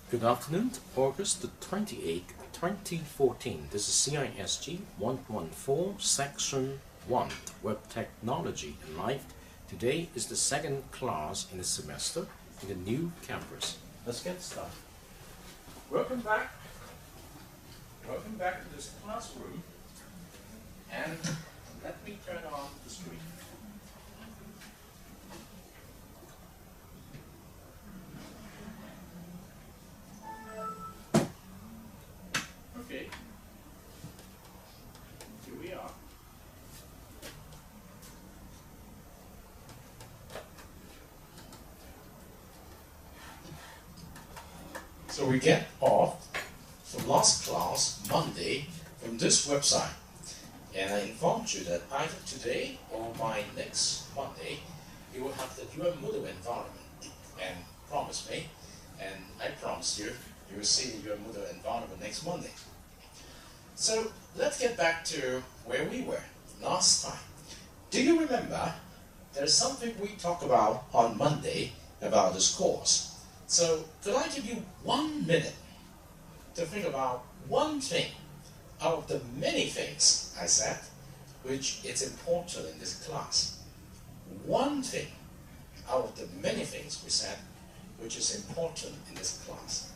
Good afternoon, August the 28th, 2014. This is CISG114, Section 1, Web Technology and Life. Today is the second class in the semester in the new campus. Let's get started. Welcome back. Welcome back to this classroom. And let me turn on the screen. Okay, here we are. So we get off from last class, Monday, from this website. And I informed you that either today or by next Monday, you will have the your Moodle environment. And promise me, and I promise you, you will see your Moodle environment next Monday. So let's get back to where we were last time. Do you remember there's something we talked about on Monday about this course? So could I give you 1 minute to think about one thing out of the many things I said, which is important in this class? One thing out of the many things we said, which is important in this class.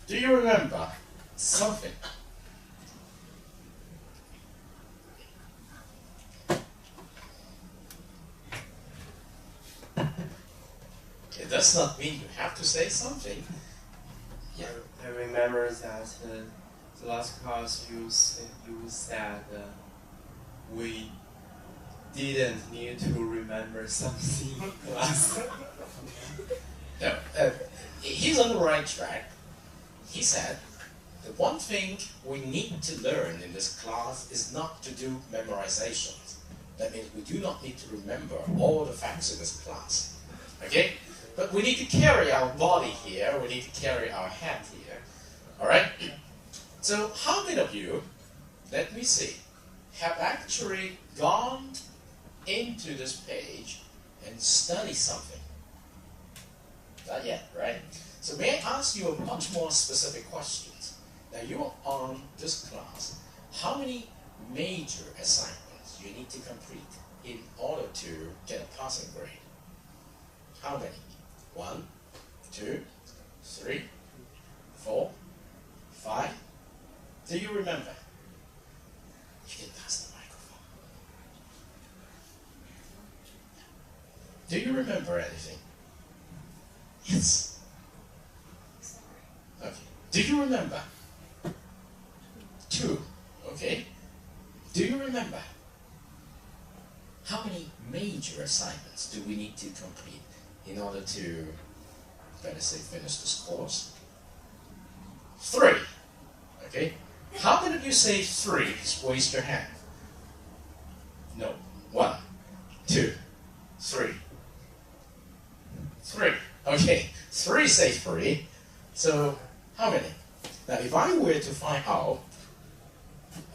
Do you remember something? It does not mean you have to say something. Yeah. I remember that the last class you said we didn't need to remember something in class. No, he's on the right track. He said, the one thing we need to learn in this class is not to do memorizations. That means we do not need to remember all the facts in this class. Okay? But we need to carry our body here, we need to carry our head here. Alright? So how many of you, let me see, have actually gone into this page and studied something? Not yet, right? So may I ask you a much more specific questions? Now you're on this class. How many major assignments you need to complete in order to get a passing grade? How many? 1, 2, 3, 4, 5. Do you remember? You can pass the microphone. Do you remember anything? Yes. Okay. Do you remember? 2. Okay. Do you remember? How many major assignments do we need to complete in order to, better say, finish this course? 3. Okay. How many of you say 3? Just raise your hand. No. 1, 2, 3. 3. Okay. 3 say 3. So how many? Now if I were to find out,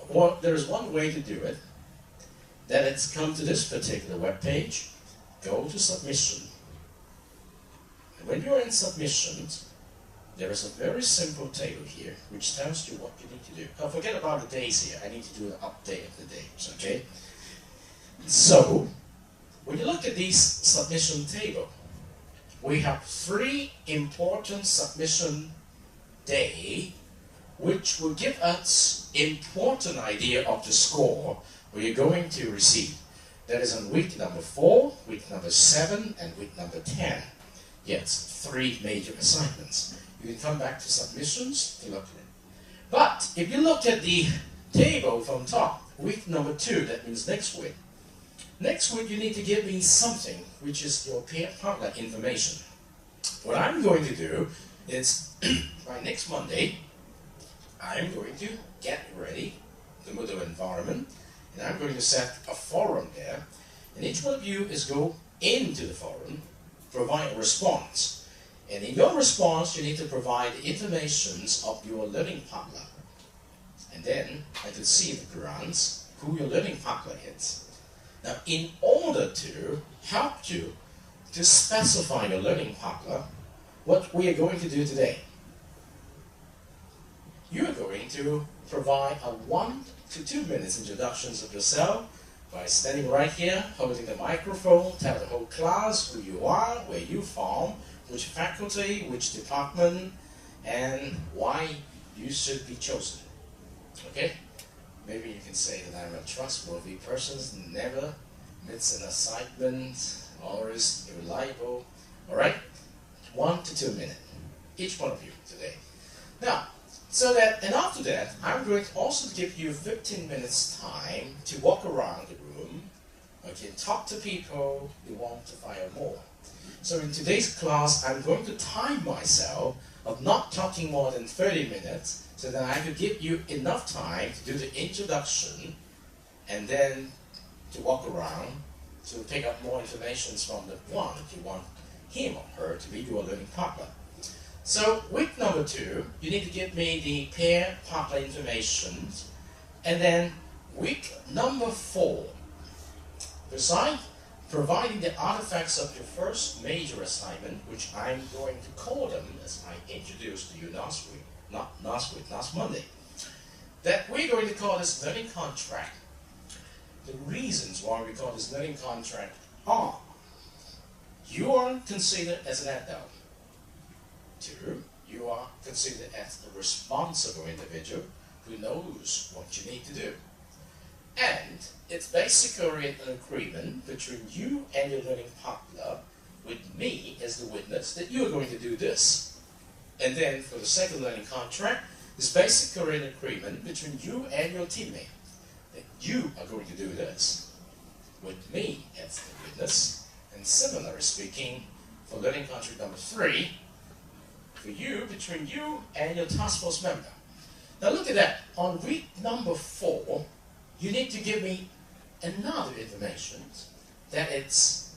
well, there's one way to do it. That it's come to this particular web page, go to submission. And when you're in submissions, there is a very simple table here which tells you what you need to do. Now forget about the days here, I need to do an update of the dates, okay? So, when you look at this submission table, we have 3 important submission day which will give us important idea of the score where you're going to receive. That is on week number 4, week number 7, and week number 10. Yes, 3 major assignments. You can come back to submissions to look at it. But if you look at the table from top, week number 2, that means next week. Next week you need to give me something which is your peer partner information. What I'm going to do is by next Monday, I'm going to get ready the Moodle environment, and I'm going to set a forum there, and each one of you is go into the forum, provide a response, and in your response you need to provide the information of your learning partner, and then I could see the grants who your learning partner is. Now, in order to help you to specify your learning partner, what we are going to do today, you are going to provide a 1 to 2 minutes introductions of yourself by standing right here, holding the microphone, tell the whole class who you are, where you from, which faculty, which department, and why you should be chosen. Okay? Maybe you can say that I'm a trustworthy person, never miss an assignment, always reliable. Alright? 1 to 2 minutes. Each one of you today. Now, and after that, I'm going to also give you 15 minutes time to walk around the room, okay, talk to people who want to find out more. So in today's class, I'm going to time myself of not talking more than 30 minutes so that I could give you enough time to do the introduction and then to walk around to pick up more information from the one if you want him or her to be your learning partner. So week number 2, you need to give me the pair partner information, and then week number 4, besides providing the artifacts of your first major assignment, which I'm going to call them as I introduced to you last Monday, that we're going to call this learning contract. The reasons why we call this learning contract are: you are considered as an adult. 2, you are considered as a responsible individual who knows what you need to do. And it's basically an agreement between you and your learning partner with me as the witness that you are going to do this. And then for the second learning contract, it's basically an agreement between you and your teammate that you are going to do this with me as the witness. And similarly speaking, for learning contract number 3, for you, between you and your task force member. Now look at that. On week number 4, you need to give me another information that it's,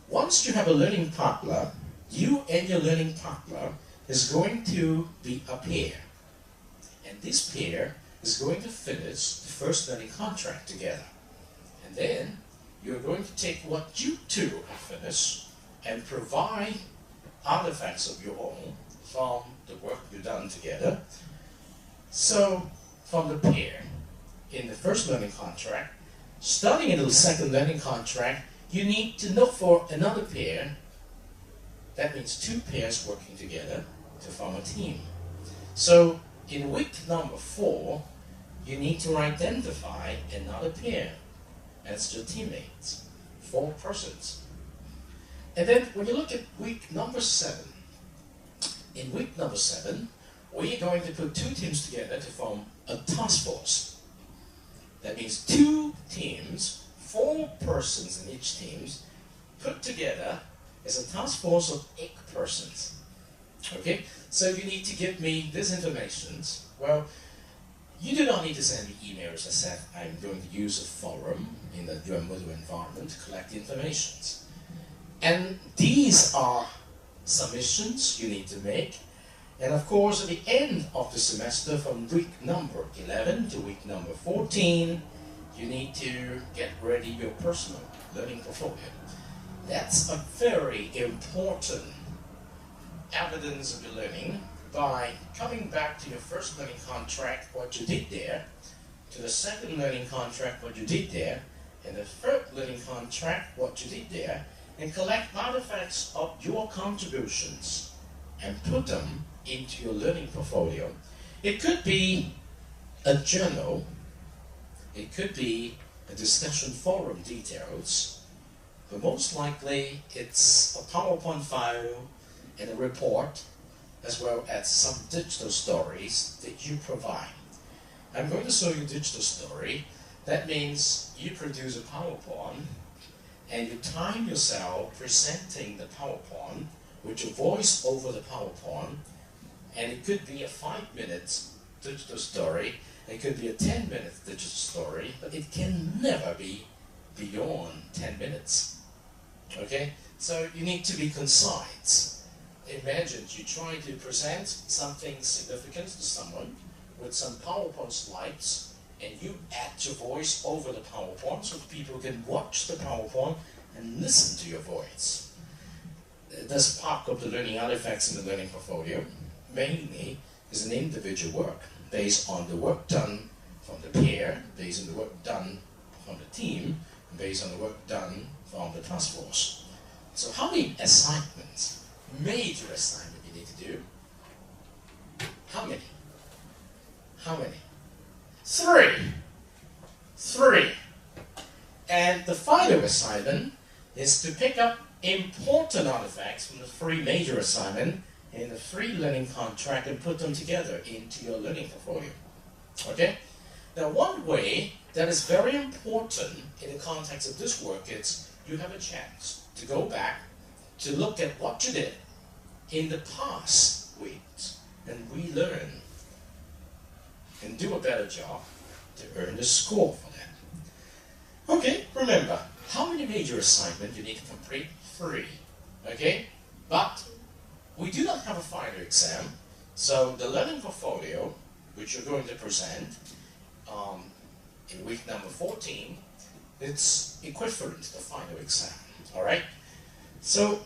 once you have a learning partner, you and your learning partner is going to be a pair. And this pair is going to finish the first learning contract together. And then you're going to take what you two have finished and provide artifacts of your own from the work you've done together. So, from the pair, in the first learning contract, starting in the second learning contract, you need to look for another pair. That means 2 pairs working together to form a team. So, in week number 4, you need to identify another pair as your teammates, 4 persons. And then when you look at week number 7, in week number 7, we're going to put 2 teams together to form a task force. That means 2 teams, 4 persons in each team, put together as a task force of 8 persons. Okay? So you need to give me this information. Well, you do not need to send me emails that said I'm going to use a forum in the your Moodle environment to collect the information. And these are submissions you need to make, and of course at the end of the semester, from week number 11 to week number 14, you need to get ready your personal learning portfolio. That's a very important evidence of your learning by coming back to your first learning contract, what you did there, to the second learning contract, what you did there, and the third learning contract, what you did there, and collect artifacts of your contributions and put them into your learning portfolio. It could be a journal, it could be a discussion forum details, but most likely it's a PowerPoint file and a report, as well as some digital stories that you provide. I'm going to show you a digital story. That means you produce a PowerPoint and you time yourself presenting the PowerPoint with your voice over the PowerPoint, and it could be a 5-minute digital story, it could be a 10-minute digital story, but it can never be beyond 10 minutes. Okay? So you need to be concise. Imagine you try to present something significant to someone with some PowerPoint slides, and you add your voice over the PowerPoint so people can watch the PowerPoint and listen to your voice. this part of the learning artifacts in the learning portfolio mainly is an individual work based on the work done from the peer, based on the work done from the team, and based on the work done from the task force. So how many assignments, major assignment you need to do? How many? How many? 3. 3. And the final assignment is to pick up important artifacts from the 3 major assignments in the 3 learning contract and put them together into your learning portfolio. Okay? Now, one way that is very important in the context of this work is you have a chance to go back to look at what you did in the past weeks and relearn and do a better job to earn the score for that. Okay, remember, how many major assignments you need to complete? 3. Okay? But we do not have a final exam, so the learning portfolio, which you're going to present in week number 14, it's equivalent to the final exam. Alright? So,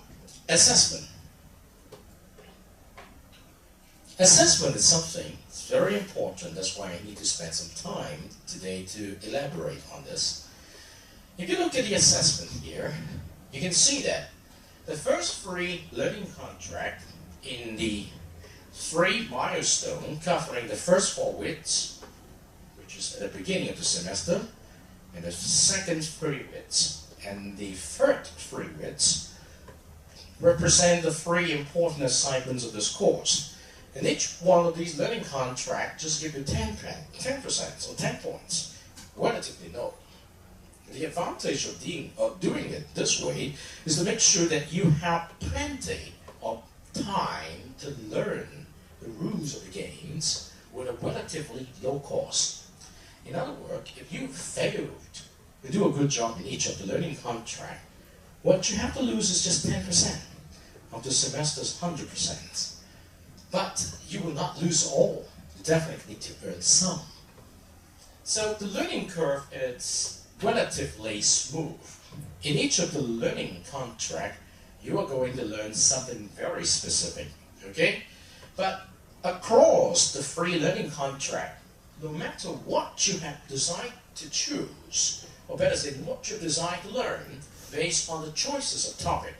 assessment. Assessment is something that's very important. That's why I need to spend some time today to elaborate on this. If you look at the assessment here, you can see that the first 3 learning contract in the 3 milestones covering the first 4 weeks, which is at the beginning of the semester, and the second 3 weeks, and the third 3 weeks, represent the 3 important assignments of this course. And each one of these learning contracts just give you 10% or 10 points, relatively low. The advantage of doing it this way is to make sure that you have plenty of time to learn the rules of the games with a relatively low cost. In other words, if you failed to do a good job in each of the learning contracts, what you have to lose is just 10% of the semester's 100%. But you will not lose all. You definitely need to earn some. So the learning curve is relatively smooth. In each of the learning contract, you are going to learn something very specific, okay? But across the 3 learning contract, no matter what you have decided to choose, or better say, what you decide to learn based on the choices of topic,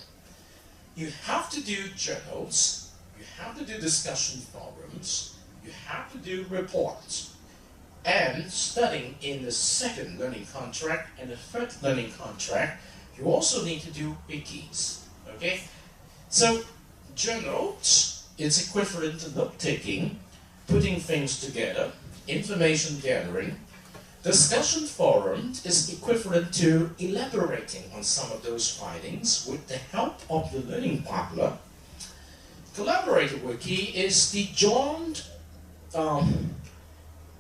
you have to do journals, you have to do discussion forums, you have to do reports. And studying in the 2nd learning contract and the 3rd learning contract, you also need to do wikis. Okay? So, journals is equivalent to note-taking, putting things together, information gathering. Discussion forum is equivalent to elaborating on some of those findings with the help of the learning partner. Collaborative wiki is the joint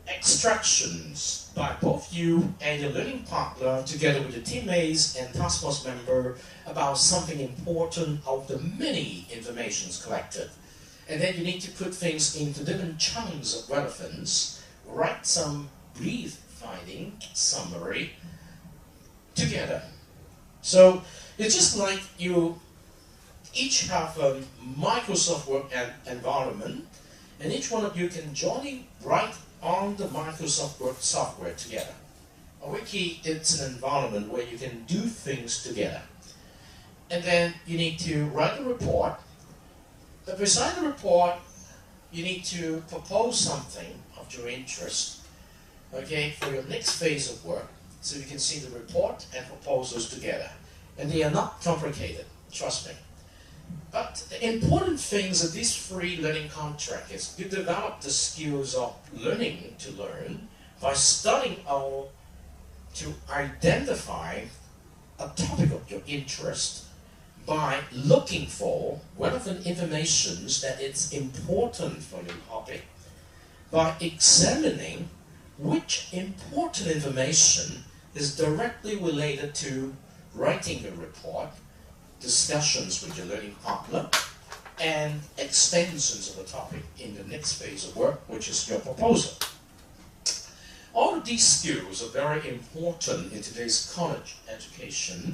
extractions by both you and your learning partner together with your teammates and task force member about something important of the many informations collected. And then you need to put things into different chunks of relevance, write some brief finding, summary, together. So it's just like you each have a Microsoft Word environment, and each one of you can jointly write on the Microsoft Word software together. A wiki, it's an environment where you can do things together. And then you need to write a report. But beside the report, you need to propose something of your interest, okay, for your next phase of work. So you can see the report and proposals together. And they are not complicated, trust me. But the important things of these 3 learning contracts is you develop the skills of learning to learn by studying to identify a topic of your interest, by looking for relevant information that is important for your topic, by examining which important information is directly related to writing a report, discussions with your learning partner, and extensions of the topic in the next phase of work, which is your proposal. All of these skills are very important in today's college education.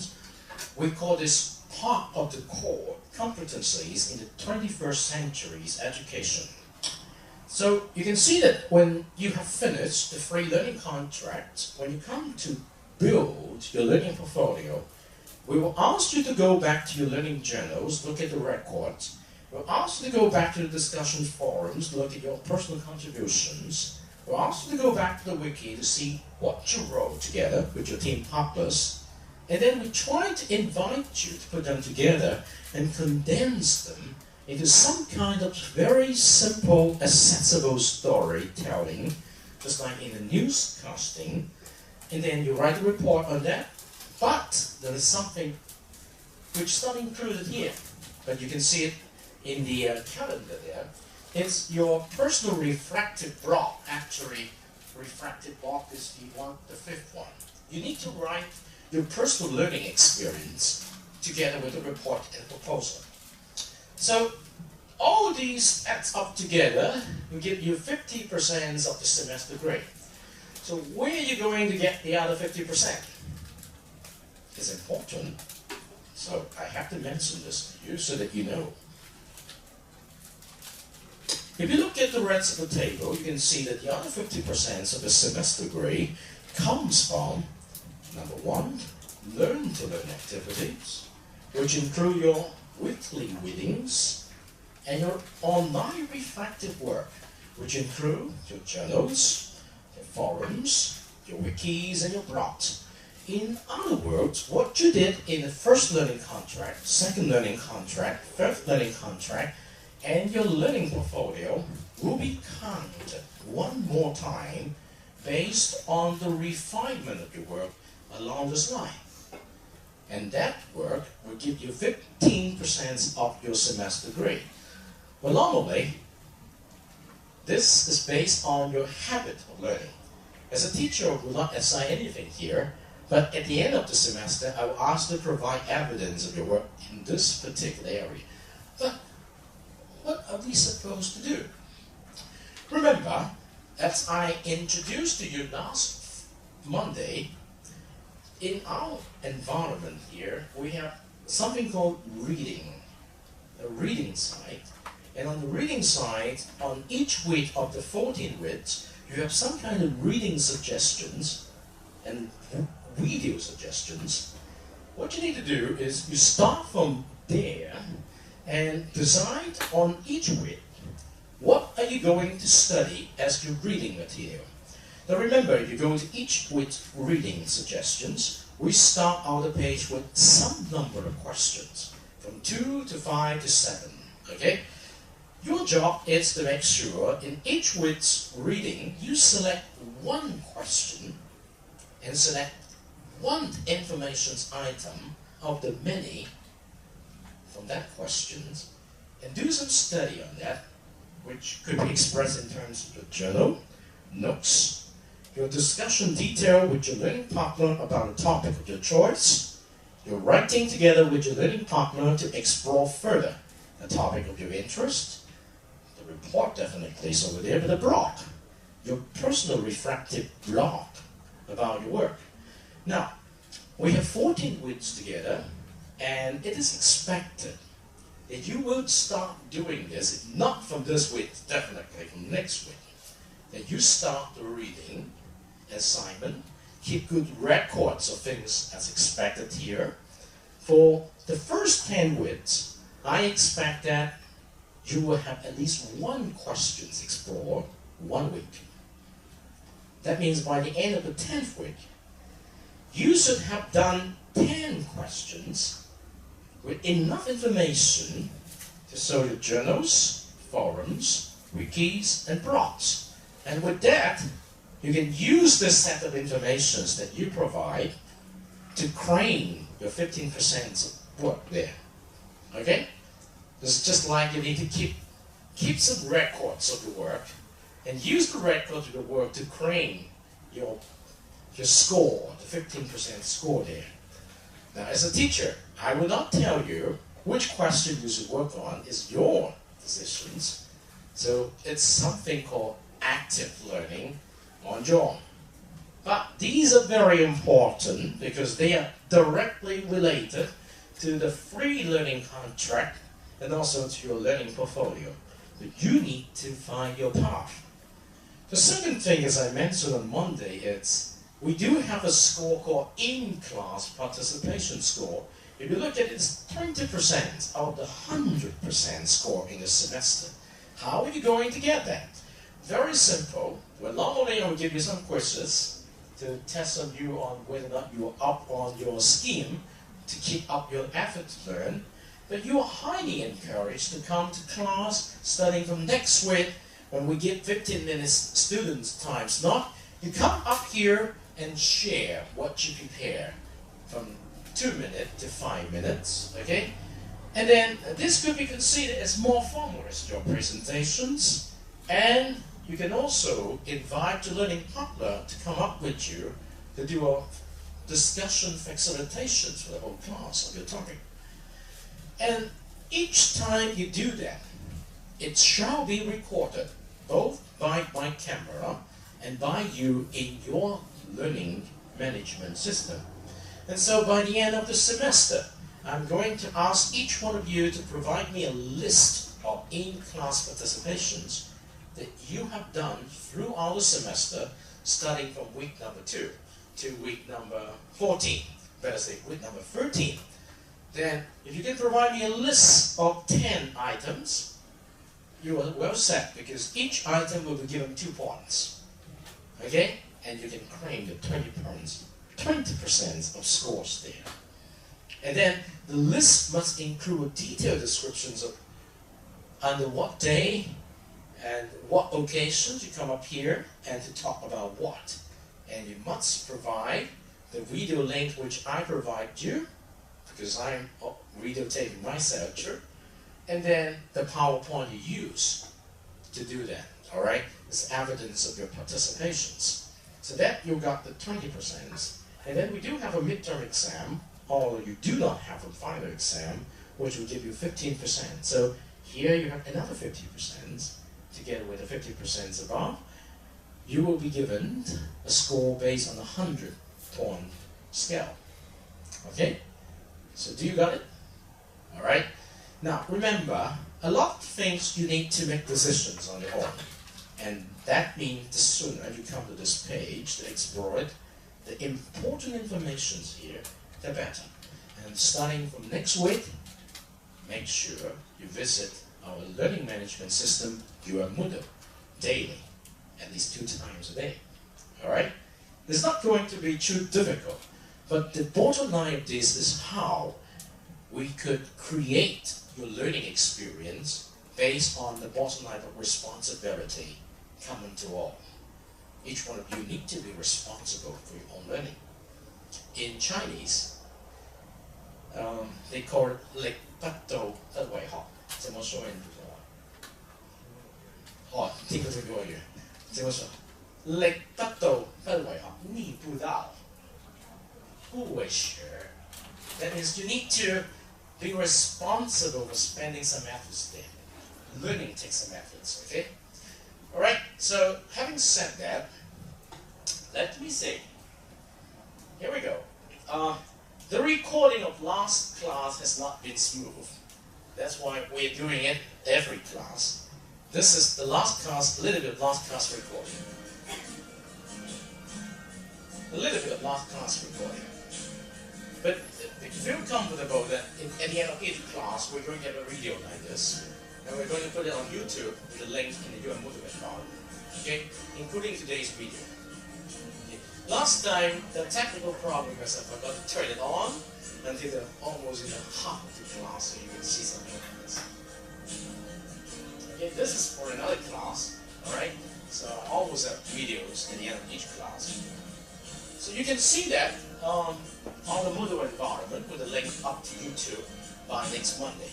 We call this part of the core competencies in the 21st century's education. So you can see that when you have finished the free learning contract, when you come to build your learning portfolio, we will ask you to go back to your learning journals, look at the records. We'll ask you to go back to the discussion forums, look at your personal contributions. We'll ask you to go back to the wiki to see what you wrote together with your team partners. And then we try to invite you to put them together and condense them into some kind of very simple, accessible storytelling, just like in the newscasting. And then you write a report on that. But there is something which is not included here, but you can see it in the calendar there. It's your personal refractive block. Actually, refractive block is the fifth one. You need to write your personal learning experience together with a report and proposal. So all of these adds up together will give you 50% of the semester grade. So where are you going to get the other 50%? It's important. So I have to mention this to you so that you know. If you look at the rest of the table, you can see that the other 50% of the semester grade comes from, number one, learn to learn activities, which include your weekly readings and your online reflective work, which include your journals, your forums, your wikis, and your blogs. In other words, what you did in the first learning contract, second learning contract, third learning contract, and your learning portfolio will be counted one more time based on the refinement of your work along this line. And that work will give you 15% of your semester grade. Well, normally, this is based on your habit of learning. As a teacher, I will not assign anything here, but at the end of the semester, I will ask to provide evidence of your work in this particular area. But what are we supposed to do? Remember, as I introduced to you last Monday, in our environment here, we have something called reading, a reading side. And on the reading side, on each week of the 14 weeks, you have some kind of reading suggestions and video suggestions. What you need to do is you start from there and decide on each week, what are you going to study as your reading material? Now remember, you go to each week's reading suggestions. We start out the page with some number of questions, from 2 to 5 to 7, okay? Your job is to make sure in each week's reading, you select one question and select one information item of the many from that question and do some study on that, which could be expressed in terms of your journal, notes, your discussion detail with your learning partner about a topic of your choice, your writing together with your learning partner to explore further a topic of your interest, the report definitely is over there, but the blog, your personal reflective blog about your work. Now, we have 14 weeks together, and it is expected that you will start doing this, if not from this week, definitely from next week, that you start the reading assignment, keep good records of things as expected here. For the first 10 weeks, I expect that you will have at least one question explored 1 week. That means by the end of the 10th week, you should have done 10 questions with enough information to show your journals, forums, wikis, and blogs. And with that, you can use this set of information that you provide to claim your 15% of work there. Okay? It's just like you need to keep some records of your work and use the records of your work to claim your score, the 15% score there. Now, as a teacher, I will not tell you which question you should work on. It's your decisions. So it's something called active learning on your own. But these are very important because they are directly related to the free learning contract and also to your learning portfolio. But you need to find your path. The second thing, as I mentioned on Monday, is we do have a score called in-class participation score. If you look at it, it's 20% of the 100% score in the semester. How are you going to get that? Very simple. Well, not only I will give you some quizzes to test on you on whether or not you are up on your scheme to keep up your effort to learn, but you are highly encouraged to come to class starting from next week when we give 15 minutes students time slot. You come up here and share what you prepare from 2 minutes to 5 minutes, okay? And then this could be considered as more formal as your presentations, and you can also invite the learning partner to come up with you to do a discussion facilitations for the whole class of your topic. And each time you do that, it shall be recorded both by my camera and by you in your learning management system. And so by the end of the semester, I'm going to ask each one of you to provide me a list of in-class participations that you have done throughout the semester, starting from week number 2 to week number 14, better say week number 13. Then, if you can provide me a list of 10 items, you are well set, because each item will be given 2 points. Okay? And you can claim the 20 points, 20% of scores there. And then, the list must include detailed descriptions of under what day and what occasions you come up here and to talk about what. And you must provide the video link which I provide you, because I'm videotaping myself, sure. And then the PowerPoint you use to do that, all right? It's evidence of your participations. So that you got the 20%. And then we do have a midterm exam, although you do not have a final exam, which will give you 15%. So here you have another 50%, together with the 50% above. You will be given a score based on a 100-point scale. Okay? So do you got it? All right. Now remember, a lot of things you need to make decisions on your own, and that means the sooner you come to this page to explore it, the important information here, the better. And starting from next week, make sure you visit our learning management system, your Moodle, daily, at least 2 times a day. All right. It's not going to be too difficult. But the bottom line of this is how we could create your learning experience based on the bottom line of responsibility common to all. Each one of you need to be responsible for your own learning. In Chinese, they call it 力不到不為學。怎麼說呢？哦，聽過這個語，怎麼說？力不到不為學，力不到。That means you need to be responsible for spending some efforts there. Learning takes some efforts, okay? Alright, so having said that, let me see. Here we go. The recording of last class has not been smooth. That's why we're doing it every class. This is the last class, a little bit of last class recording. A little bit of last class recording. But feel comfortable that at the end of each class, we're going to have a video like this. And we're going to put it on YouTube with the link in the UM Moodle account. Okay? Including today's video. Okay. Last time, the technical problem was I forgot to turn it on until almost in the half of the class, so you can see something like this. Okay, this is for another class. Alright? So I always have videos at the end of each class. So you can see that on the Moodle environment with a link up to YouTube by next Monday.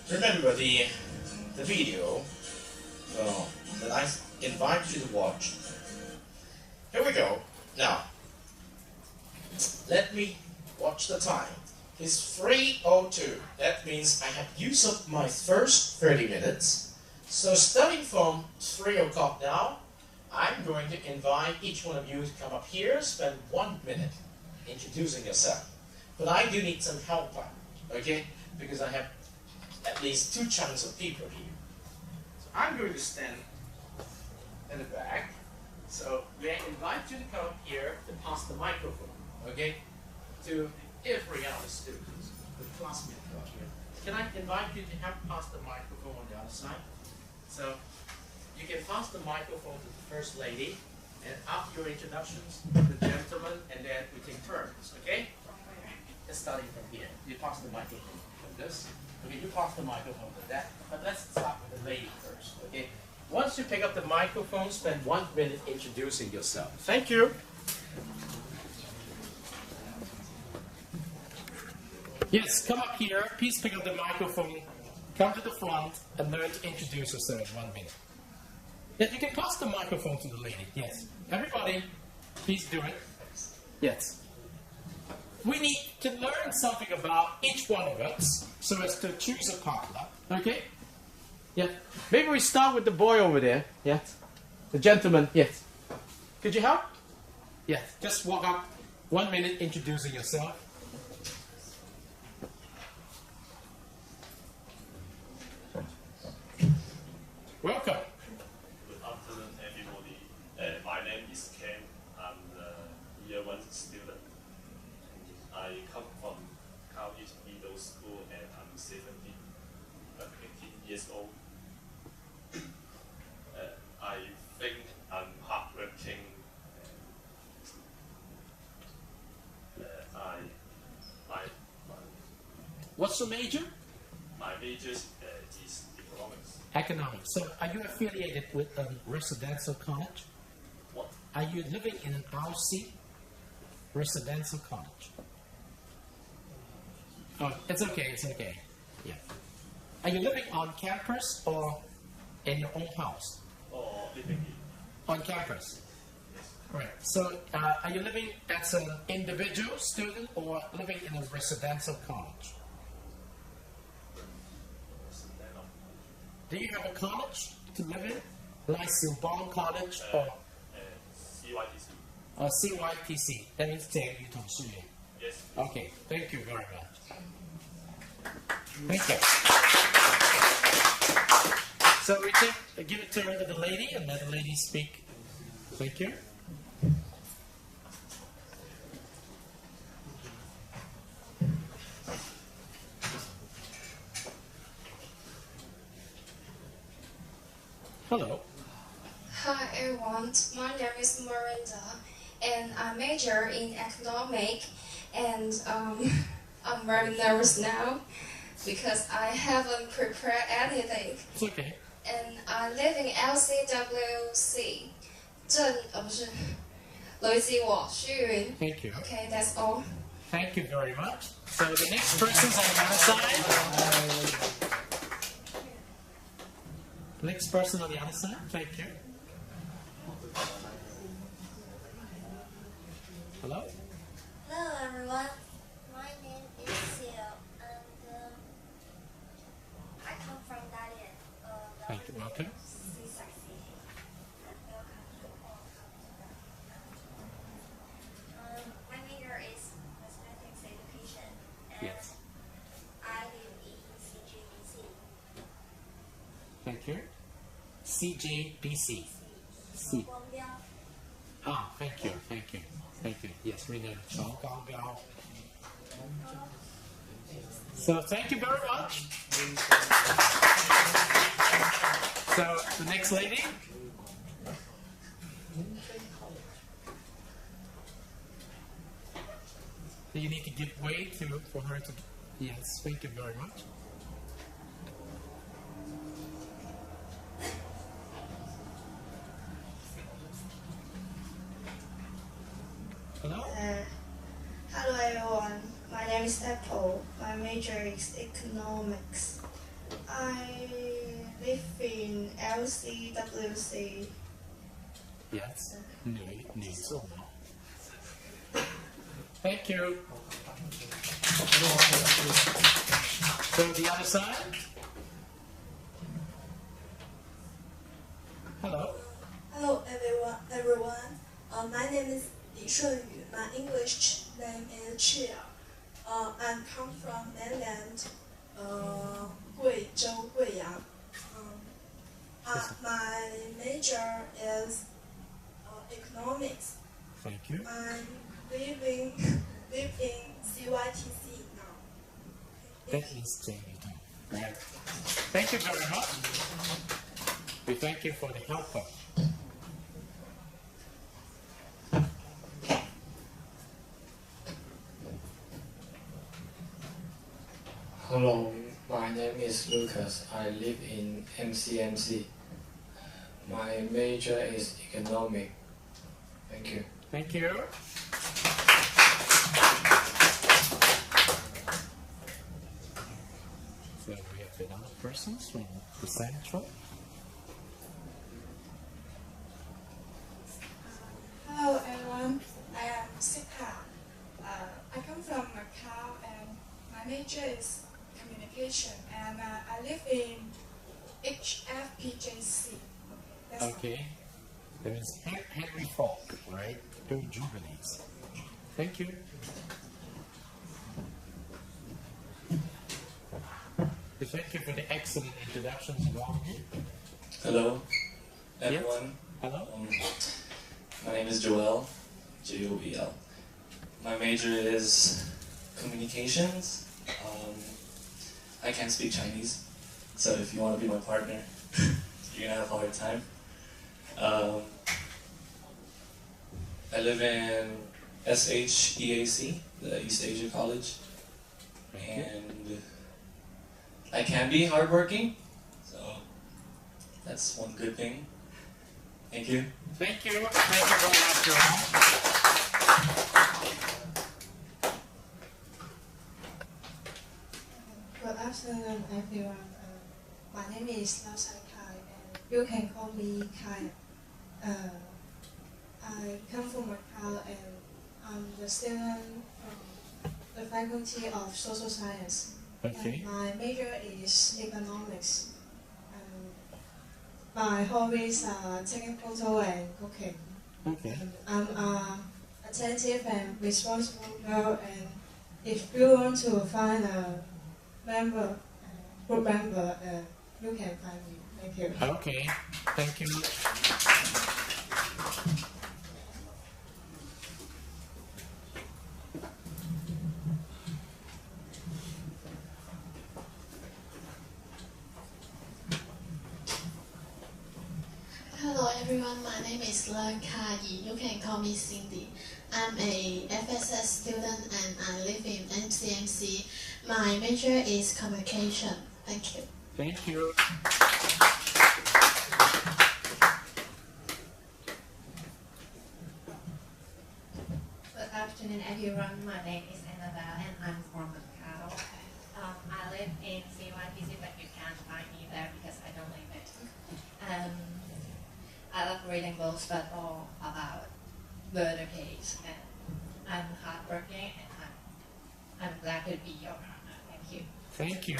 Remember the video that I invite you to watch. Here we go. Now, let me watch the time. It's 3:02. That means I have used up my first 30 minutes. So starting from 3 o'clock now, I'm going to invite each one of you to come up here, spend 1 minute introducing yourself. but I do need some help, okay? Because I have at least 2 chunks of people here. So I'm going to stand in the back. So may I invite you to come here to pass the microphone, okay? To every other student, the classmate out here. Can I invite you to help pass the microphone on the other side? So you can pass the microphone to the first lady, and after your introductions, the gentleman, and then we take turns, okay? It's starting from here. You pass the microphone from this. Okay, you pass the microphone to that. But let's start with the lady first, okay? Once you pick up the microphone, spend 1 minute introducing yourself. Thank you. Yes, come up here. Please pick up the microphone. Come to the front and learn to introduce yourself in 1 minute. Yes, you can pass the microphone to the lady. Yes. Everybody, please do it. Yes. We need to learn something about each one of us so as to choose a partner. Okay? Yeah. Maybe we start with the boy over there. Yes. The gentleman. Yes. Could you help? Yes. Just walk up. 1 minute introducing yourself. Welcome. Good afternoon, everybody. My name is Ken. I'm the year 1 student. I come from College Middle School and I'm 18 years old. I think I'm hardworking. What's your major? My major is economics. Economics. So are you affiliated with a residential college? What? Are you living in an RC? Residential college. Oh, it's okay, it's okay. Yeah. Are you living on campus or in your own house? Or living in? On campus. Right. So are you living as an individual student or living in a residential college? Do you have a college to live in? Like Silbong College or CYTC. CYTC? That means 建语统事园. Yes. Okay, thank you very much. Thank you. So we give a turn to the lady and let the lady speak. Thank you. Hello. Hi everyone, my name is Miranda and I major in economics and I'm very nervous now because I haven't prepared anything. It's okay. And I live in LCWC. 不是雷子和書院. Thank you. Okay, that's all. Thank you very much. So the next person's on the other side. Next person on the other side. Thank you. Hello? Hello everyone, my name is Xiao and I come from Dalian. Thank you. Welcome. CISG. Welcome to all. My major is mathematics education and Yes. I live in CGBC. Thank you. CJBC. C. 光标. Ah, thank you. Thank you. Thank you. Yes, we know. So thank you very much. So the next lady. Do you need to give way for her to? Yes, thank you very much. Hello? Hello everyone, my name is Apple. My major is economics. I live in LCWC. Yes. Thank you. So the other side. Hello. Hello everyone. My name is Li Shunyu. My English name is Chia. I come from mainland, Guizhou, Guiyang. My major is economics. Thank you. I live in CYTC now. That is JAD. Right. Thank you very much. We thank you for the helper. Hello, my name is Lucas. I live in MCMC. My major is economic. Thank you. Thank you. So we have another person from the central. Hello everyone, I am Sika. I come from Macau and my major is communication and I live in HFPJC. That's all. Okay. There is Henry Falk, right? Two jubilees. Thank you. We thank you for the excellent introductions along here. Hello, everyone. Hello. My name is Joel, J-O-E-L. My major is communications. I can't speak Chinese, so if you want to be my partner, you're gonna have a hard time. I live in SHEAC, the East Asia College, and I can be hardworking, so that's one good thing. Thank you. Thank you. Thank you very much, Joel. Good afternoon everyone. My name is Lao Sai Kai and you can call me Kai. I come from Macau and I'm the student from the Faculty of Social Science. Okay. And my major is economics. My hobbies are taking photo and cooking. Okay. I'm attentive and responsible girl, and if you want to find a member, group member, you can find me. Thank you. Okay. Thank you. Hello everyone, my name is Leung Ka Yi. You can call me Cindy. I'm a FSS student and I live in MCMC. My major is communication. Thank you. Thank you. Good afternoon, everyone. My name is Annabelle, and I'm from Macau. I live in CYTC, but you can't find me there because I don't live it. I love reading books, but all about murder case, and I'm hardworking, and I'm glad to be your partner. Thank you. Thank you.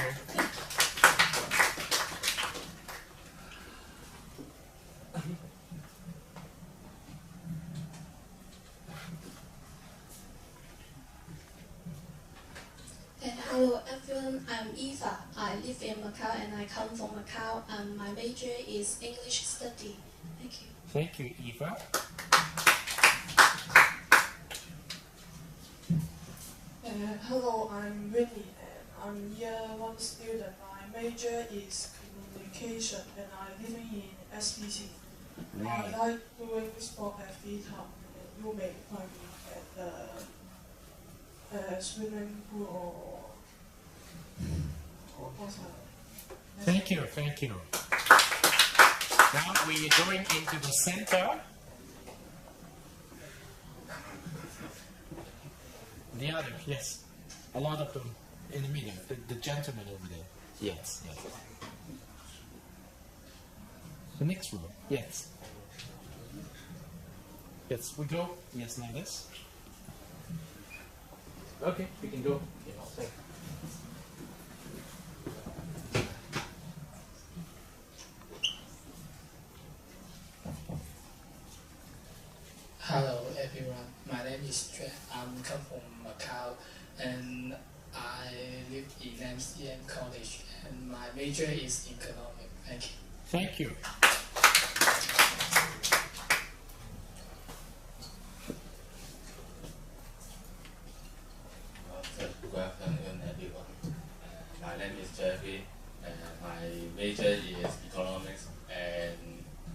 Hello everyone, I'm Eva. I live in Macau and I come from Macau and my major is English study. Thank you. Thank you, Eva. Hello, I'm Winnie and I'm year 1 student. My major is communication and I live in SPC. Right. I like doing sport at free time. You may find me at the swimming pool or whatever. Thank you, thank you. Now we are going into the center. The other, yes. A lot of them in the middle. The gentleman over there. Yes, yes. The next row, yes. Yes, we go. Yes, like this. Okay, we can go. Yeah, thank you. Hello everyone, my name is Juan. I'm come from Macau. and I live in MCM College, and my major is economics. Thank you. Thank you. Good afternoon, everyone. My name is Jeffrey. My major is economics, and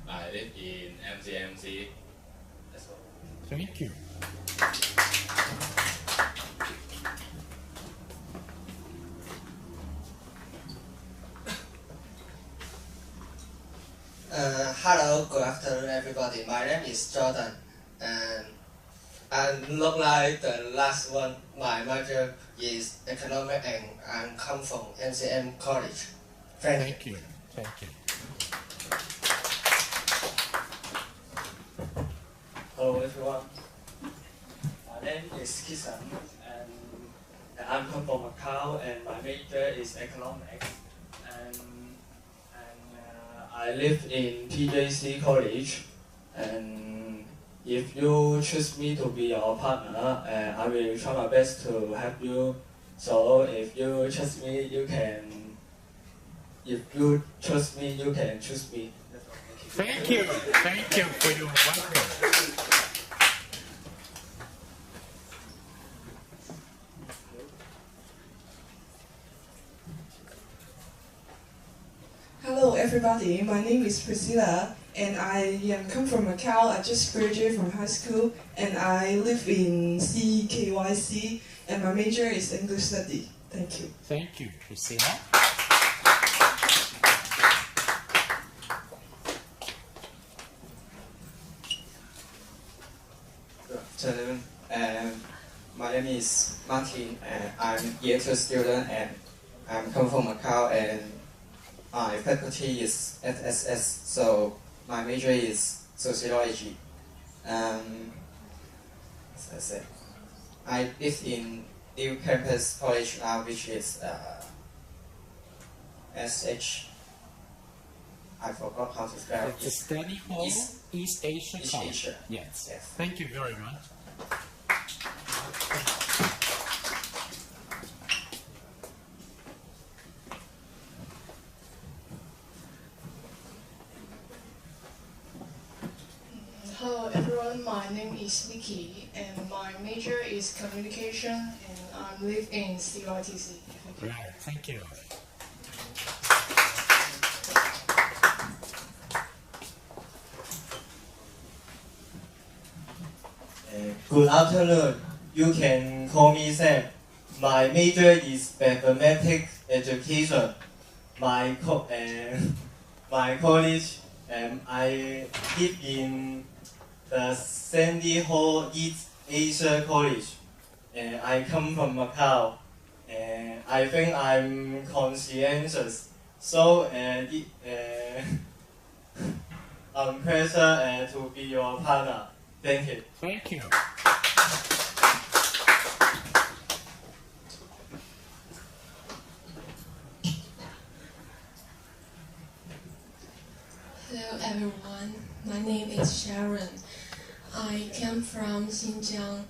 I live in MCMC. That's all. Thank you. Hello, good afternoon, everybody. My name is Jordan, and I look like the last one. My major is economics, and I come from MCM College. Thank you. Thank you. Hello everyone, my name is Kisan and I'm come from Macau and my major is economics and I live in PJC College and if you choose me to be your partner, I will try my best to help you. So if you trust me, you can. If you trust me, you can choose me. Thank you. Thank you for your welcome. Hello everybody, my name is Priscilla and I come from Macau. I just graduated from high school and I live in CISG114 and my major is English study. Thank you. Thank you, Priscilla. Good afternoon. My name is Martin and I'm year 2 student and I'm come from Macau and my faculty is FSS, so my major is sociology. As I said, I live in New Campus College now, which is SH. I forgot how to spell it. It's a study hall, East Asia College. Yes. Yes. Thank you very much. Hello everyone, my name is Vicky and my major is communication and I live in CITC. Right, thank you. Good afternoon. You can call me Sam. My major is mathematics education. My college I live in the Sandy Hall East Asia College. I come from Macau. I think I'm conscientious. So I'm pleasure to be your partner. Thank you. Thank you. Hello everyone, my name is Sharon. I came from Xinjiang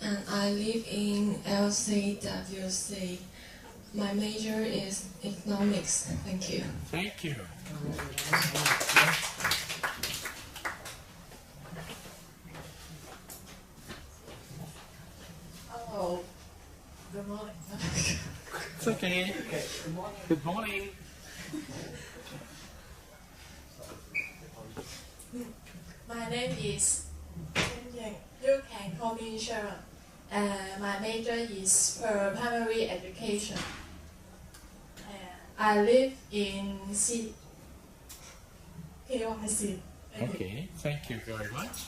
and I live in LCWC. My major is economics. Thank you. Thank you. Hello. Good morning. It's okay. Good morning. My name is Yang. You can call me Sharon. My major is primary education. I live in KYC. Okay, thank you very much.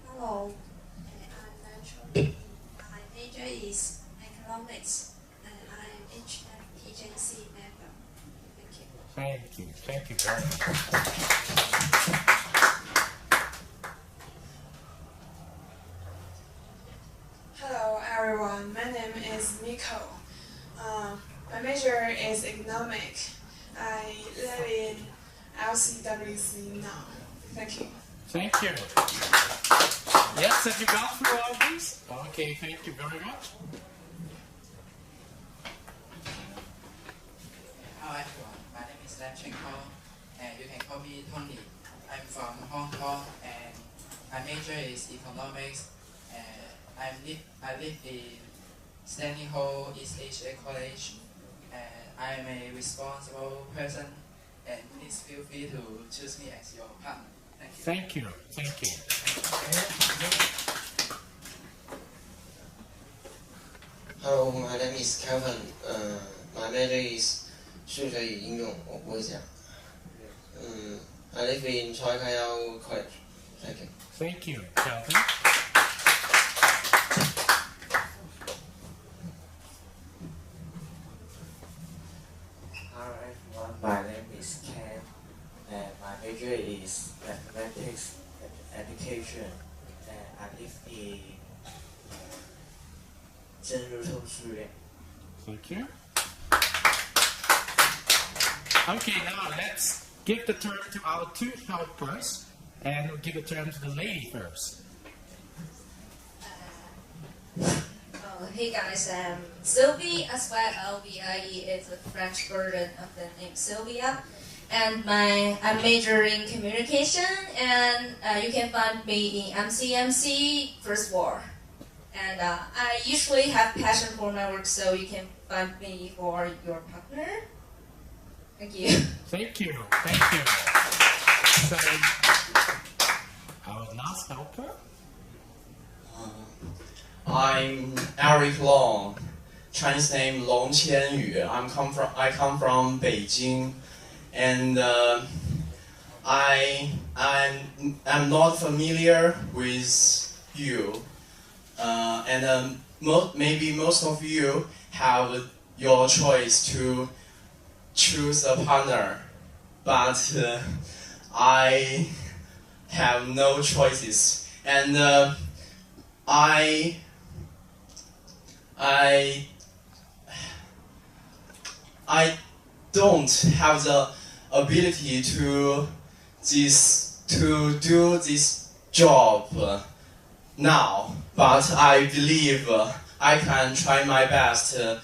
Hello. I'm Natural. My major is economics and I am HFPJC member. Thank you. Thank you. Thank you very much. Hello everyone, my name is Nico. My major is economics. LCWC now. Thank you. Thank you. Yes, have you gone through all these? Okay, thank you very much. Hello everyone, my name is Lam Cheng Ho, and you can call me Tony. I'm from Hong Kong, and my major is economics. I live in Stanley Ho East Asia College, and I am a responsible person. And please feel free to choose me as your partner. Thank you. Thank you. Hello, my name is Kelvin. My major is 数学与应用，我不会讲。I live in Choi Kayao College. Thank you. Thank you, Kelvin. Hello everyone, my name is Ken, and my major is mathematics education, and I live in 真如通书院. Thank you. Okay, now let's give the turn to our two helpers, and we'll give the turn to the lady first. Hey guys, Sylvie, S-Y-L-V-I-E, is the French version of the name Sylvia. And I'm majoring in communication, and you can find me in MCMC First War. And I usually have passion for my work, so you can find me for your partner. Thank you. Thank you. Thank you. So, our last helper. I'm Eric Long, Chinese name Long Qianyu. I come from Beijing, and I'm not familiar with you, and maybe most of you have your choice to choose a partner, but I have no choices, and I don't have the ability to do this job now, but I believe I can try my best to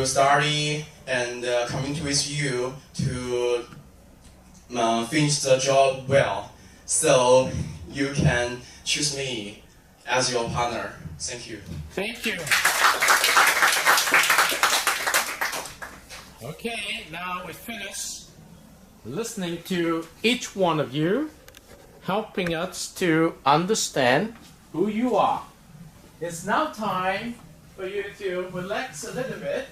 study and communicate with you to finish the job well, so you can choose me as your partner. Thank you. Thank you. Okay, now we finish listening to each one of you, helping us to understand who you are. It's now time for you to relax a little bit,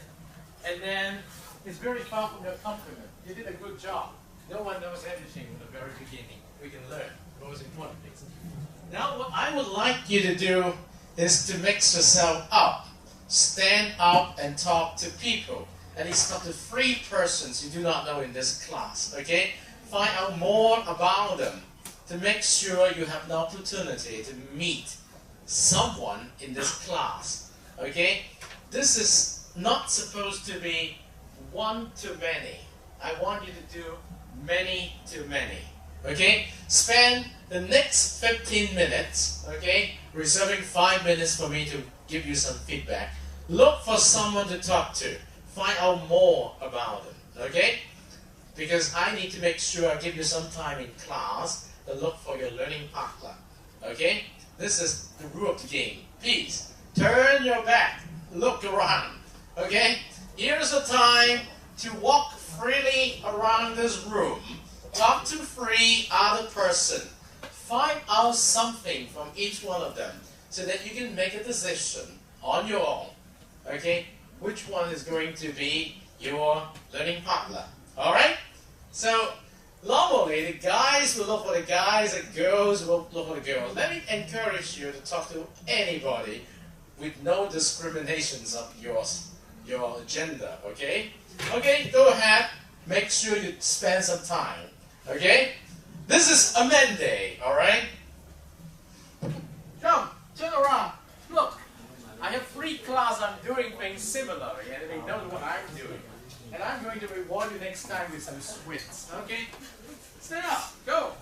and then it's very far from your compliment. You did a good job. No one knows everything in the very beginning. We can learn those important things. Now what I would like you to do is to mix yourself up. Stand up and talk to people. And it's not the 3 persons you do not know in this class, okay? Find out more about them to make sure you have an opportunity to meet someone in this class, okay? This is not supposed to be one to many. I want you to do many to many, okay? Spend the next 15 minutes, okay, reserving 5 minutes for me to give you some feedback. Look for someone to talk to. Find out more about them, okay? Because I need to make sure I give you some time in class to look for your learning partner, okay? This is the rule of the game. Please, turn your back, look around, okay? Here's the time to walk freely around this room. Talk to 3 other persons. Find out something from each one of them so that you can make a decision on your own, okay? Which one is going to be your learning partner, alright? So, normally the guys will look for the guys, the girls will look for the girls. Let me encourage you to talk to anybody with no discriminations of your gender, okay? Okay, go ahead, make sure you spend some time, okay? This is a Monday, alright? Come, turn around, look. I have 3 classes I'm doing things similar, and they know what I'm doing. And I'm going to reward you next time with some sweets. Okay? Stand up. Go.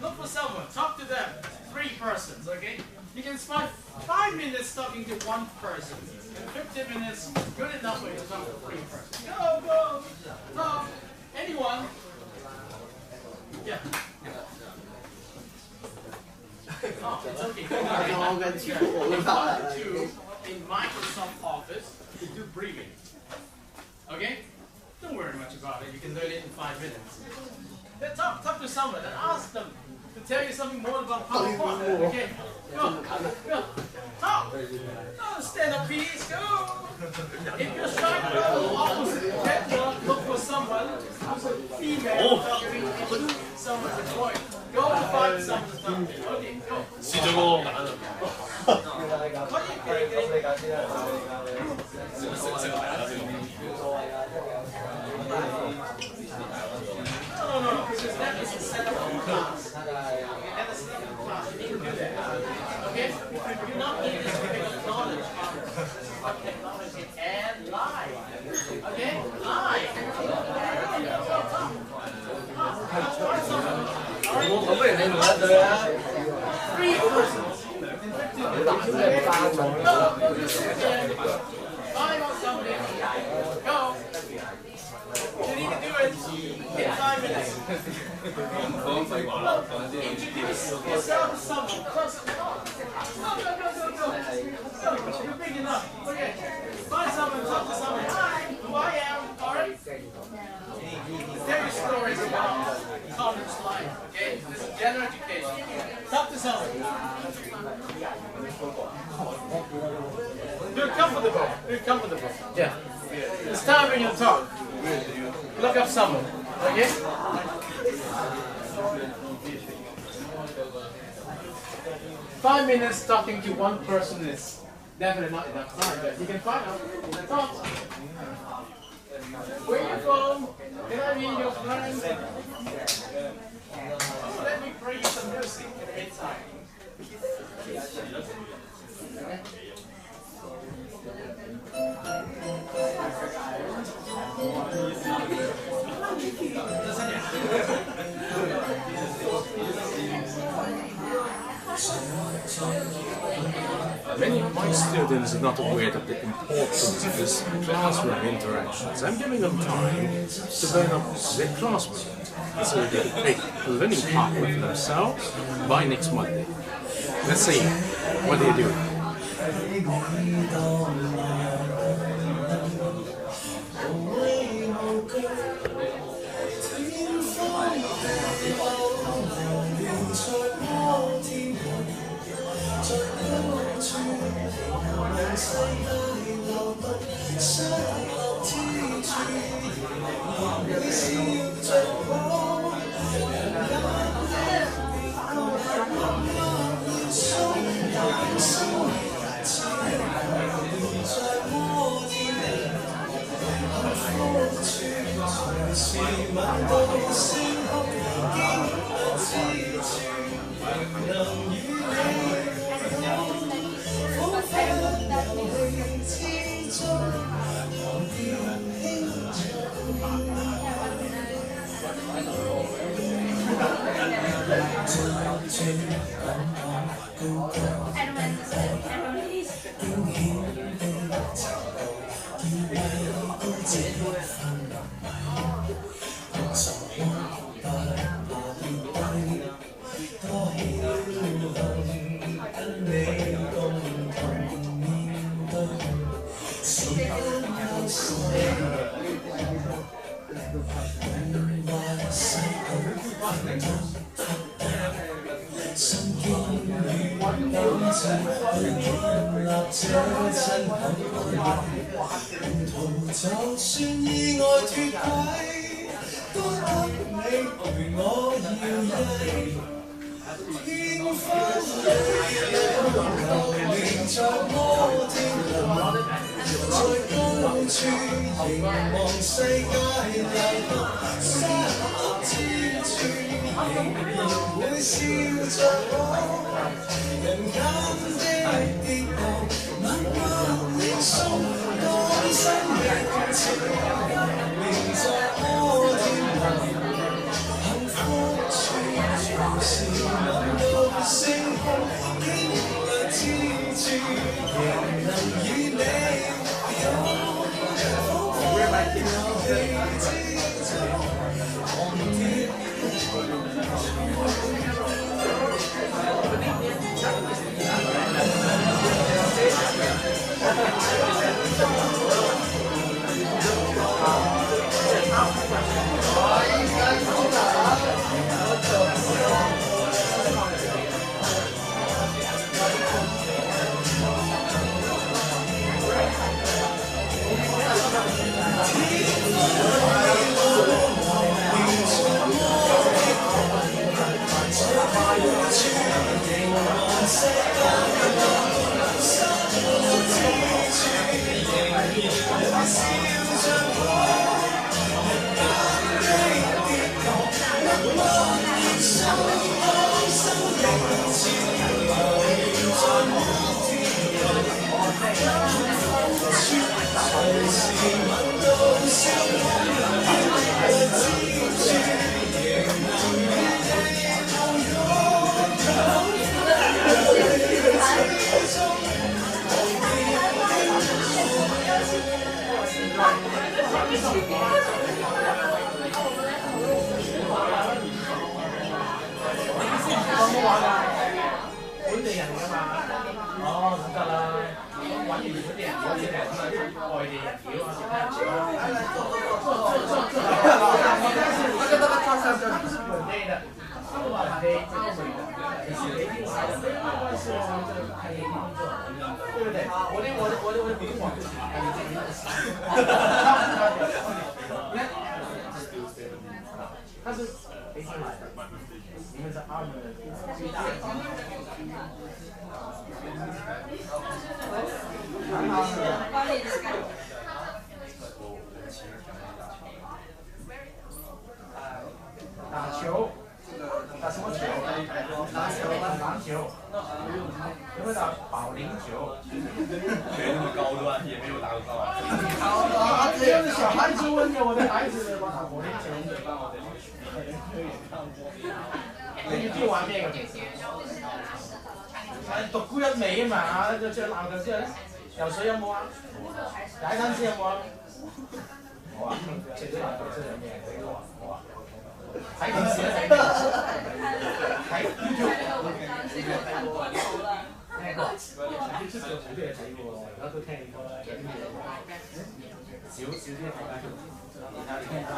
Look for someone. Talk to them. 3 persons. Okay? You can spend 5 minutes talking to 1 person. And 15 minutes, good enough for you to talk to 3 persons. Go, go. Talk. Anyone? Yeah. Oh, it's okay. In Microsoft Office to do briefing. Okay? Don't worry much about it. You can learn it in 5 minutes. Then talk to someone and ask them to tell you something more about PowerPoint. Okay? Go. Go. Talk. Oh, stand up, please. Go. If you're shy to go opposite network, look for someone who's a female talking to someone who's a boy. Go and find someone to talk to. Okay, go. No, because that is a setup of class. That is a setup of class. You need to do that. Okay? You're not needed to pick up knowledge of technology and lie. Okay? Lie. Three persons. Five on something. Go. You need to do it in 5 minutes. Introduce yourself to someone. Go. You're big enough. Okay. Find someone, talk to someone. Hi, who I am. Alright? Tell your stories about college life. Okay? This is general education. Talk to someone. Do it comfortable. Yeah. It's time when you talk. Look up someone. Okay? 5 minutes talking to 1 person is definitely not enough time, but you can find out. Talk. Where are you from? Can I meet your friends? Let me play you some music in the meantime. Many of my students are not aware of the importance of this classroom interactions. I'm giving them time to burn up their classroom so they can take a learning path with themselves by next Monday. Let's see, what do you do? 他是北京来的，你们是澳门的最大的。打球，打什么球？篮球，篮球。有没有打保龄球？没那么高端，也没有打过高尔夫。这是小孩子问的，我的孩子打保龄球。你中意玩咩嘅？獨孤一味啊嘛，就最鬧嘅之後咧，游水有冇啊？踩單車有冇啊？冇啊，除咗游水有咩？冇啊。睇電視啊，睇 YouTube。聽過 YouTube 有好多嘢睇嘅喎，而家都聽過啦，有啲嘢少啲睇啦，而家聽下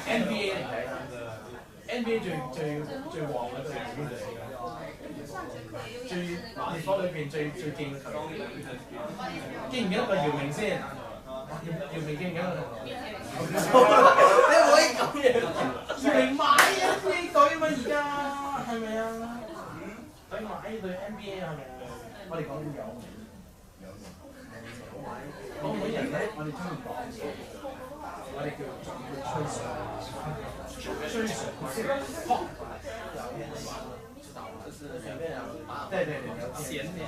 NBA 嚟睇啦。NBA 最旺嘅隊係邊隊嚟㗎？最烈火裏邊最勁嘅球員，記唔記得個姚明先？姚明記唔記得個同學？你唔可以咁樣。姚明買 NBA 隊嘛而家係咪啊？佢買隊 NBA 係咪啊？我哋講緊有名。講每人咧，我哋中意講嘅，我哋叫吹水。吹水，对，闲聊，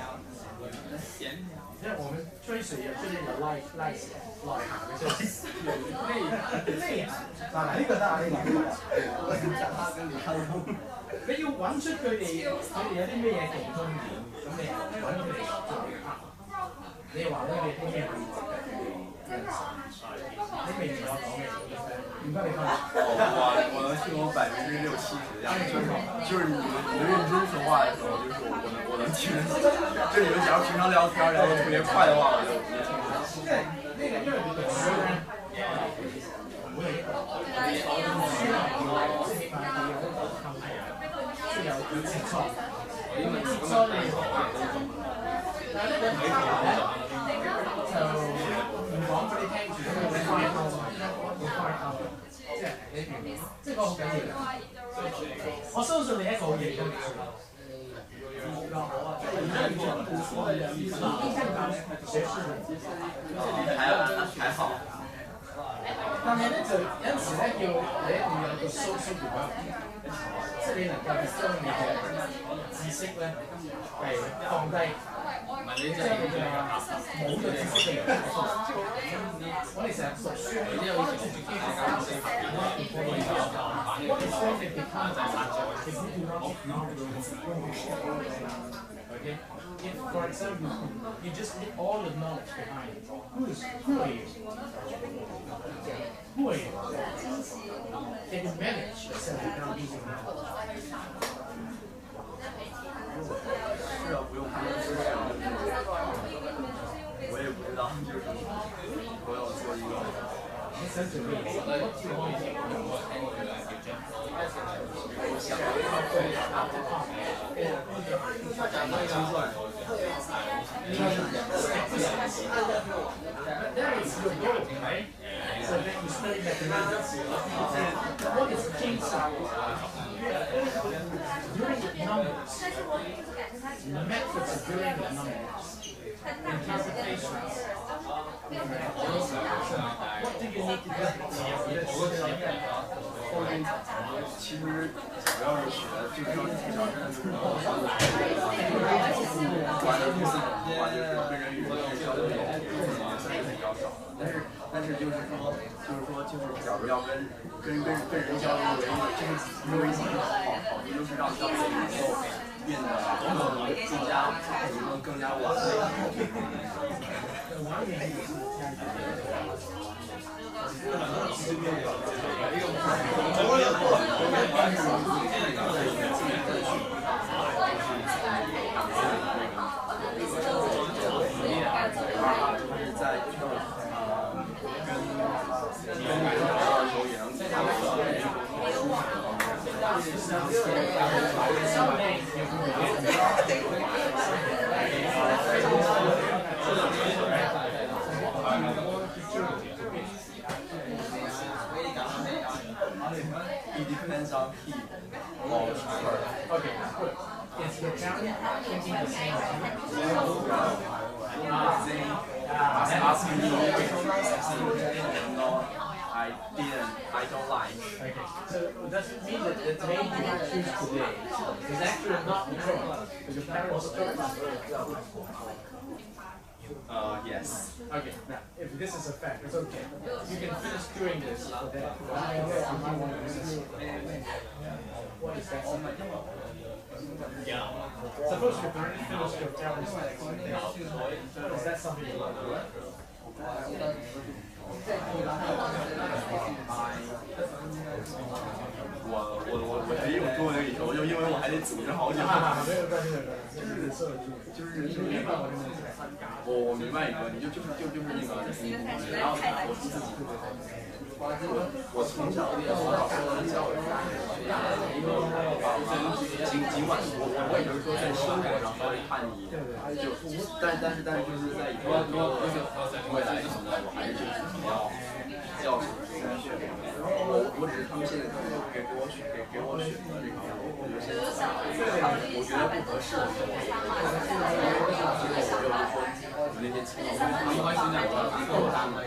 因为我们吹水有最近有內涵嘅就是內涵。嗱呢個得啊呢個。你要揾出佢哋有啲咩嘢共通點，咁你揾佢哋做拍。你話咧，你啲咩可以值得佢哋欣賞？你明唔明我講咩？唔該你翻嚟。我能聽懂60%-70%的样子，就是你们认真说话的时候，就是我能听得懂。就你们假如平常聊天，然后特别快的话，我就听不懂。因為你讀書咧，每一個書係要即係起碼要有溝通，即係有切磋。切磋你但係呢個題目咧就唔講俾你聽住，會快溝，即係你明唔明？即係嗰個好緊要嘅。我相信你一個好認真嘅書。還好。但係咧就有陣時咧要你一定要有個 social development，即係你能夠將你嘅知識咧係放低，即係你嘅冇嘅知識嚟講。我哋成日讀書，你都有以前自己嘅教師發現啦，我哋相對其他就係發展，其實要攞Okay? If, for example, you just need all the knowledge behind it. Who are you? Who are you? Can you manage yourself without using knowledge? 是啊，不用看知识，我也不知道，就是我要做一个。That is your goal, right? So then you study mathematics. What is key during the numbers? The methods of doing the numbers. Interpretations. What do you need to do? 其实主要是学，就是要至少是跟人与人交流比较少，但是就是说，假如要跟人交流唯一的好处就是让交流能够变得更加完美。It depends on he or her. Okay, good. Is your parent thinking the same Asking me no, I didn't. I don't like. Okay, so does it mean that the name you choose today is actually not the choice? Because your parents chose. Yes. Okay, now, if this is a fact, it's okay. You can finish doing this for that. What is that? Yeah. Suppose you've already finished your parents' text. Is that something you want to do? 我觉得我多那个以后，就因为我还得组织好久。没有关系，没有关系，就是明白我的意思。我明白一个，你就是那个，然后我自己。我从小就从老师教我，尽管我也就是说在生活上稍微叛逆，就但是就是在以后未来什么的，我还是就是要学。我只是他们现在给我选择这个，我觉得现在我觉得不合适的时候，结果我就是说那些情况，没关系，那我大了。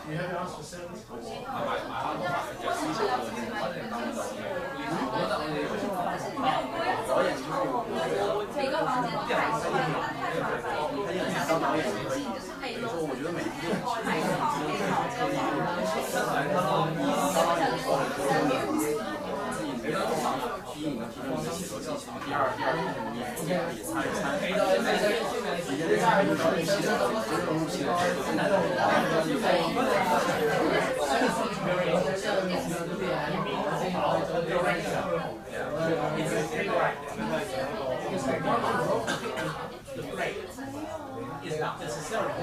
You have your answer soon? Is not necessarily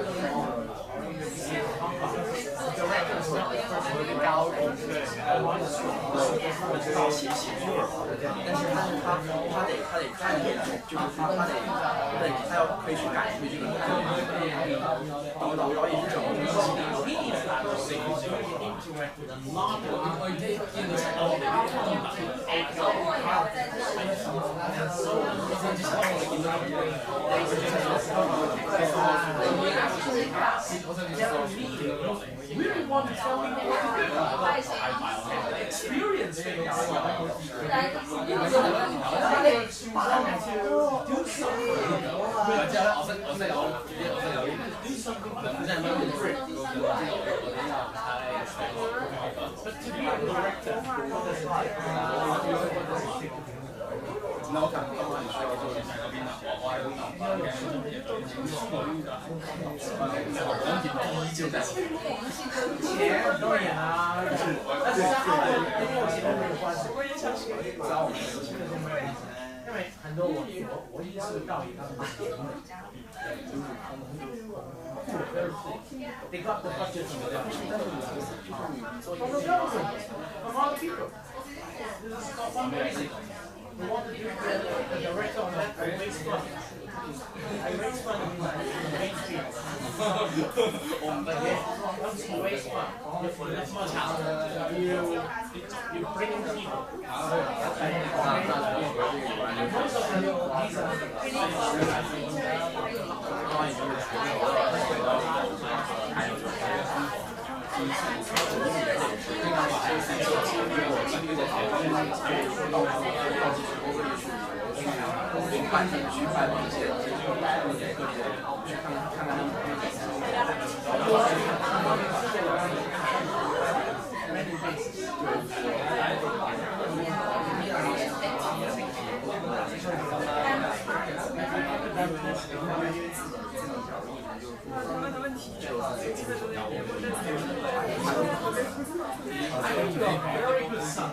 really want to tell me what experience do But to be a director, what does it take? 那我感觉的话，你需要做一下冰的花花的第一就在钱当然啊，但是跟我钱没有关系，因为很多我意识到他们的年龄，they got the budget from the government, from other people. This is not one basic. We want to do the director on that race fund. I raise fund in Main Street. But then, once you raise fund, you bring in people. And most of them, these are very good son.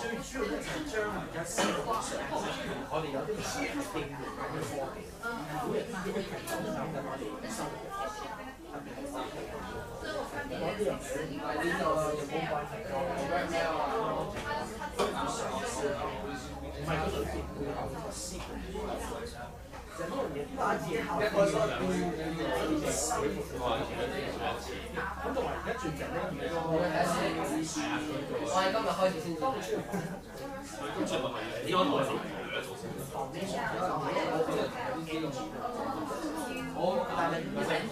最主要咧就係將而家生活上我哋有啲應用嘅科技，每日都影響緊我哋生活嘅方式，特別係生活。我呢樣嘢呢個有冇關係？唔係佢裏邊會有個思考。就呢樣嘢大致後一個所謂咁同埋而家最近咧，我係今日開始先。呢個內容我但係唔係有個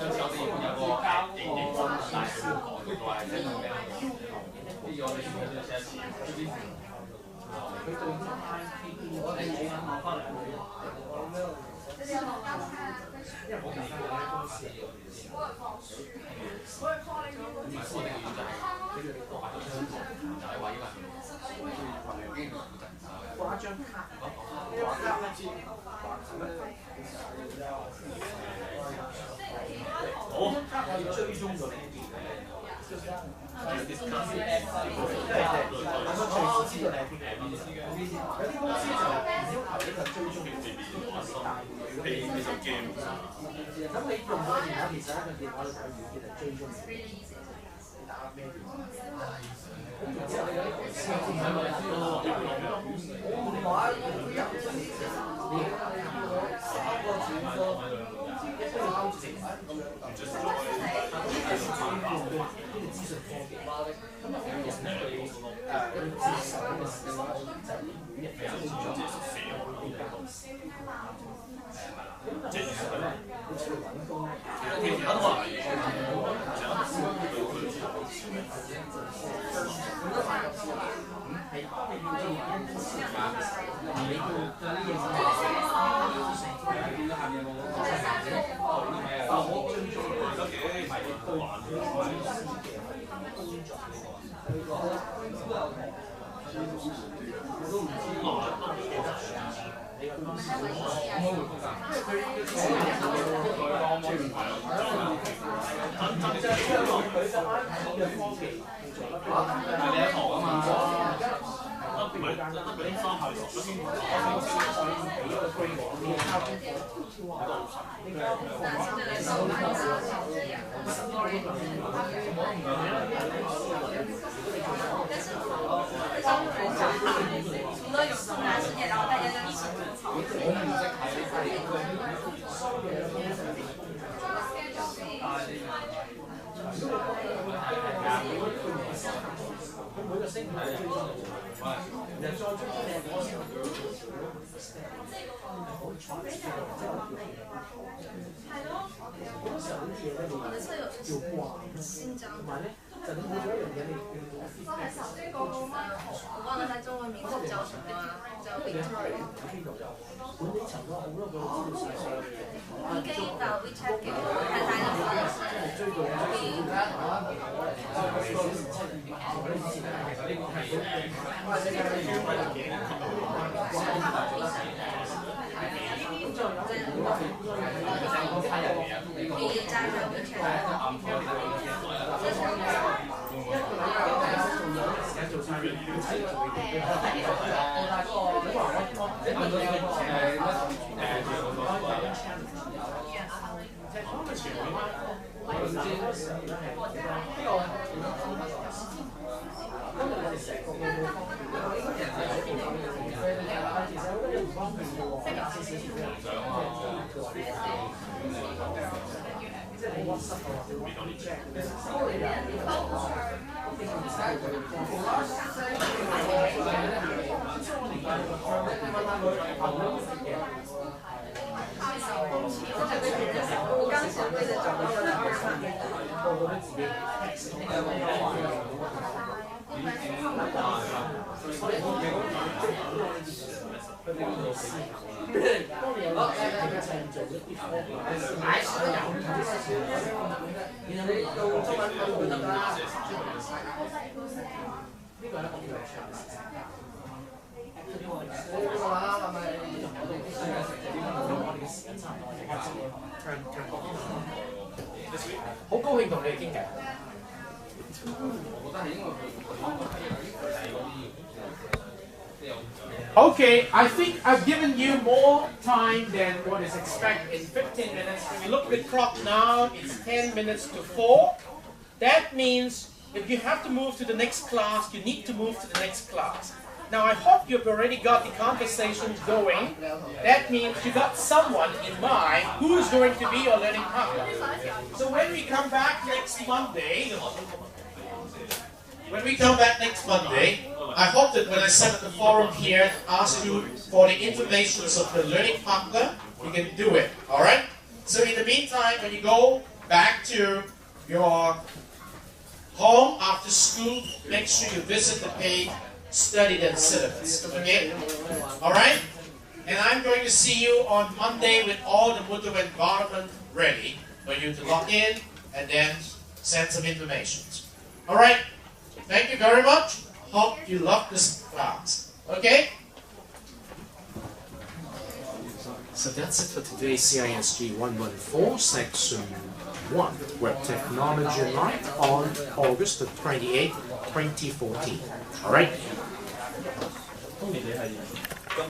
我哋冇諗翻嚟。因為我哋而家公司我係放書，我係放你唔係我哋要就係呢個掛咗張就係話呢個掛張卡，掛卡咧知好，我要追蹤咗呢啲。有啲公司就唔要求呢個追蹤嘅你就驚。咁你用個電話，其實一個電話裏邊有軟件嚟追蹤你打咩電話。咁然之後你有啲公司唔係話我唔買入你3個轉個一個交程咁樣。呢個資訊科技，咁啊，人咧佢接受呢個時候就係每日嘅工作比較咁即係其實咧，你出嚟揾工咧，其實好多人係幫你要做間公司嘅，而你要對呢樣嘢，下面有冇我最中意得嘅係對環境嘅工作，我都唔知你個公司可唔可以回覆㗎？因為佢但係你一堂啊嘛。唔係，得俾啲方向落咗先。我先可以俾個規模，你交功課喺度行。呢個除了有送达事件，然后大家就一起吐槽。佢每個星期追蹤你，然後再追蹤你嗰時候，好彩之後之後好多時候呢啲嘢咧，你要掛，同埋咧就你每做一樣嘢，你要我忘了它中文名字叫什么，叫 Victoria。管理層都好多個資料晒所有嘅嘢。你可以把 WeChat 給我，看它的方式。追到我剛想為了找個2好高興同你哋傾偈。我覺得係應該佢 Okay, I think I've given you more time than what is expected in 15 minutes. When you look at the clock now, it's 10 minutes to 4. That means if you have to move to the next class, you need to move to the next class. Now I hope you've already got the conversations going. That means you got someone in mind who is going to be your learning partner. So when we come back next Monday, I hope that when I set up the forum here, ask you for the information of the learning partner, you can do it. Alright? So in the meantime, when you go back to your home after school, make sure you visit the page, study the syllabus. Okay? Alright? And I'm going to see you on Monday with all the Moodle environment ready for you to log in and then send some information. Alright? Thank you very much. Hope you love this class. Okay? So that's it for today's CISG114 Section 1, Web Technology Night on August the 28th, 2014. Alright?